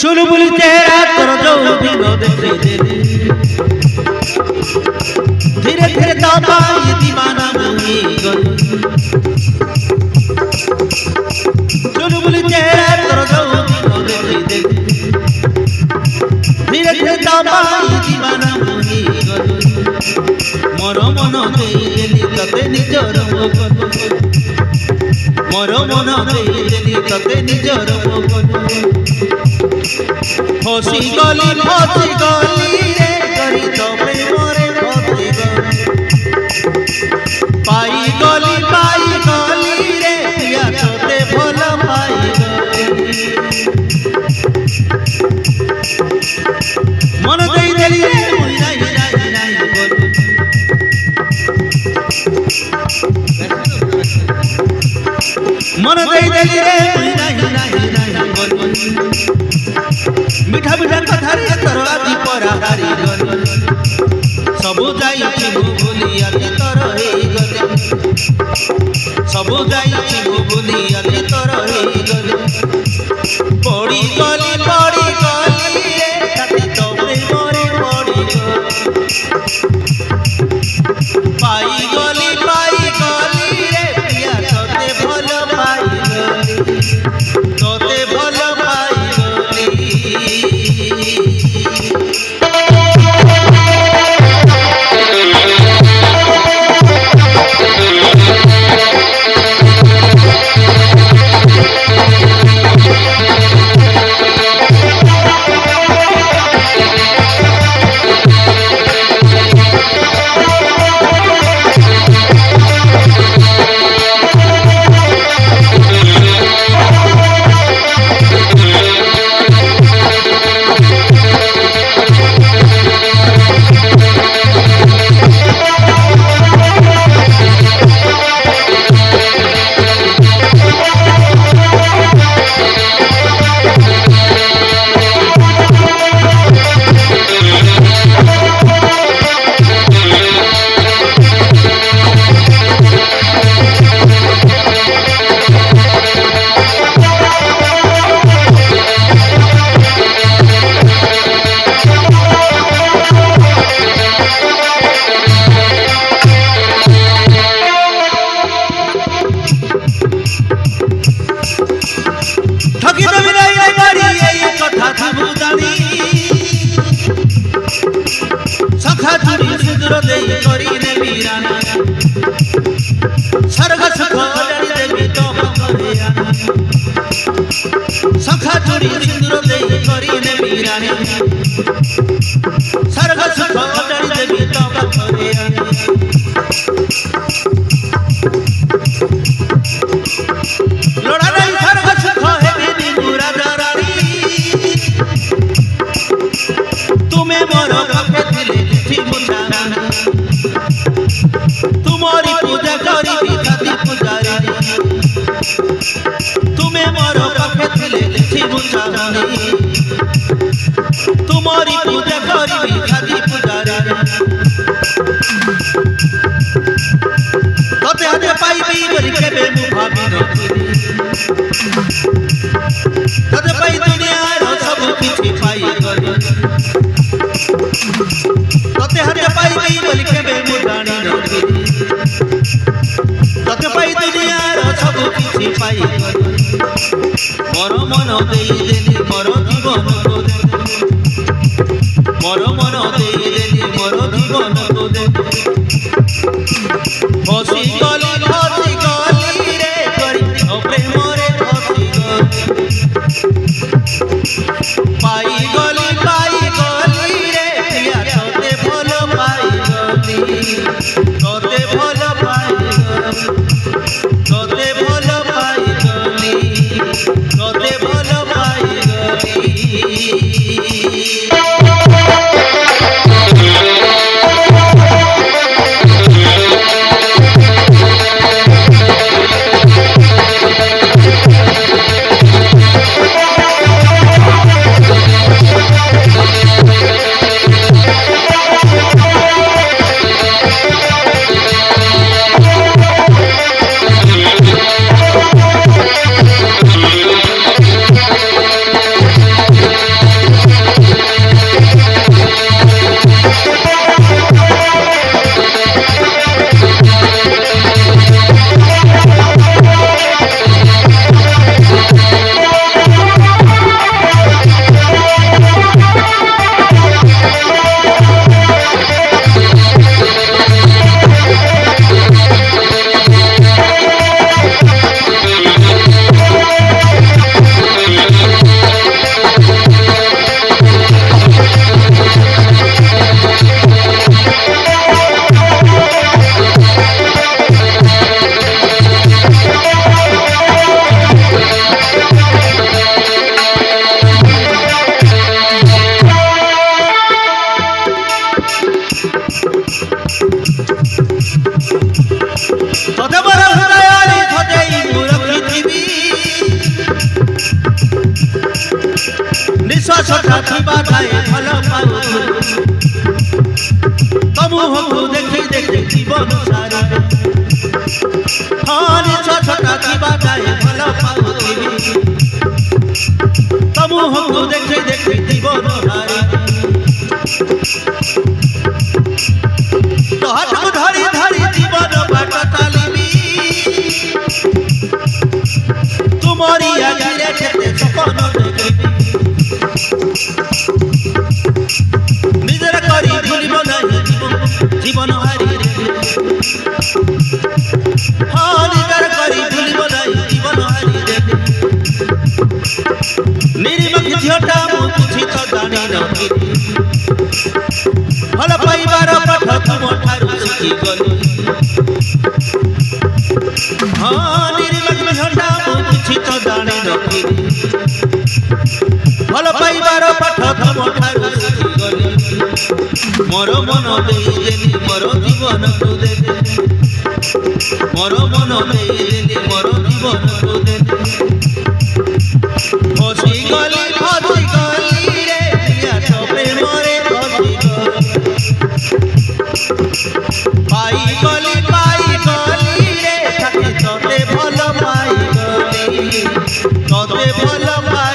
चुलबुल चेहरा तोर जो दिन देखे देले धीरे धीरे दाबा ये दीवाना हुई गल चुलबुल चेहरा तोर जो दिन देखे देले धीरे धीरे दाबा ये दीवाना हुई गल मोर मन देली तते निजर मोर मन देली तते निजर फसी गली रे करी तो प्रेमरे फसी पाई गली रे पिया तोते भल पाई मन देई देली रे मुई नाही मन देई देली रे मुई नाही मिठा मिठा कथा रे तोर आदि पराहारी गल सबु जाई भूली आदि तोर हेई गल सबु जाई भूली आदि तोर हेई गल पड़ी गली रे ताती तो प्रेमरे पड़ी पाई गली रे पिया तोते भल पाई तोते भल सखा चुरी सिंदूर देई करी ने वीराना स्वर्ग सुख जड़ी देवी तो करे आना सखा चुरी सिंदूर देई करी ने वीराना स्वर्ग सुख जड़ी देवी तो करे आना लोड़ा नहीं स्वर्ग सुख है बेनी पूरा दरारी तुम्हें मोर कपे दिले तुम्हारी पूजा करी विधाती पुजारी तुम्हें मोर पाखे थिले लिखी मुचारी तुम्हारी पूजा करी विधाती पुजारी तोते हते पाइबी बरी केबे मु भाबी नथिली तोते पाई दुनिया रो सब किछि पाई गली तोते हते पाइबी बरी केबे मु जानी नथिली तोते पाई दुनिया रो सब किछि पाई गली मोर मन देई देली मोर जीवन को दे मोर मन देई देली मोर जीवन को दे फसी गली रे करी ओ प्रेमरे फसी पाई गली रे पिया तोते भल पाई गली तोते भल पाई तोते भल पाई गली तोते भल पाई ଛୋଟା ଥିବା ଥାଏ ଭଲ ପାଉଥିବି ତୋ ମୁହଁକୁ ଦେଖି ଦେଖି ଜୀବନ ସାରା ହଁ ନିଜ ଛୋଟା ଥିବା ଥାଏ ଭଲ ପାଉଥିବି ତୋ ମୁହଁକୁ ଦେଖି ଦେଖି ଜୀବନ ସାରା ତୋ ହାତକୁ ଧରି ଧରି ଜୀବନ ବାଟ ଚାଲିବି ତୁମରି ଆଖିରେ କେତେ ସପନ ଦେଖିବି ନିଜର କରି ଭୁଲିବ ନାହିଁ ଜୀବନ ହାରିରେ ହଁ ନିଜର କରି ଭୁଲିବ ନାହିଁ ଜୀବନ ହାରିରେ ନିରିମଖି ଝିଅଟା ମୁଁ କିଛି ତ ଜାଣିନଥିଲି ଭଲ ପାଇବାର ପାଠ ତୁମ ଠାରୁ ଶିଖିଗଲି ହଁ ନିରିମଖି ଝିଅଟା ମୁଁ କିଛି ତ ଜାଣିନଥିଲି ଭଲ ପାଇବାର ପାଠ ତୁମ ଠାରୁ ଶିଖିଗଲି ମୋର ମନ ଦେଇଦେଲି ମୋର ଜୀବନକୁ ଦେଲି ମୋର ମନ ଦେଇଦେଲି ମୋର ଜୀବନକୁ ଦେଲି ଫସିଗଲି ରେ ପ୍ରିୟା ତୋ ପ୍ରେମରେ ଫସିଗଲି ପାଇଗଲି ରେ ତାକେ ତତେ ଭଲ ପାଇଗଲି ତତେ ଭଲ ପାଇ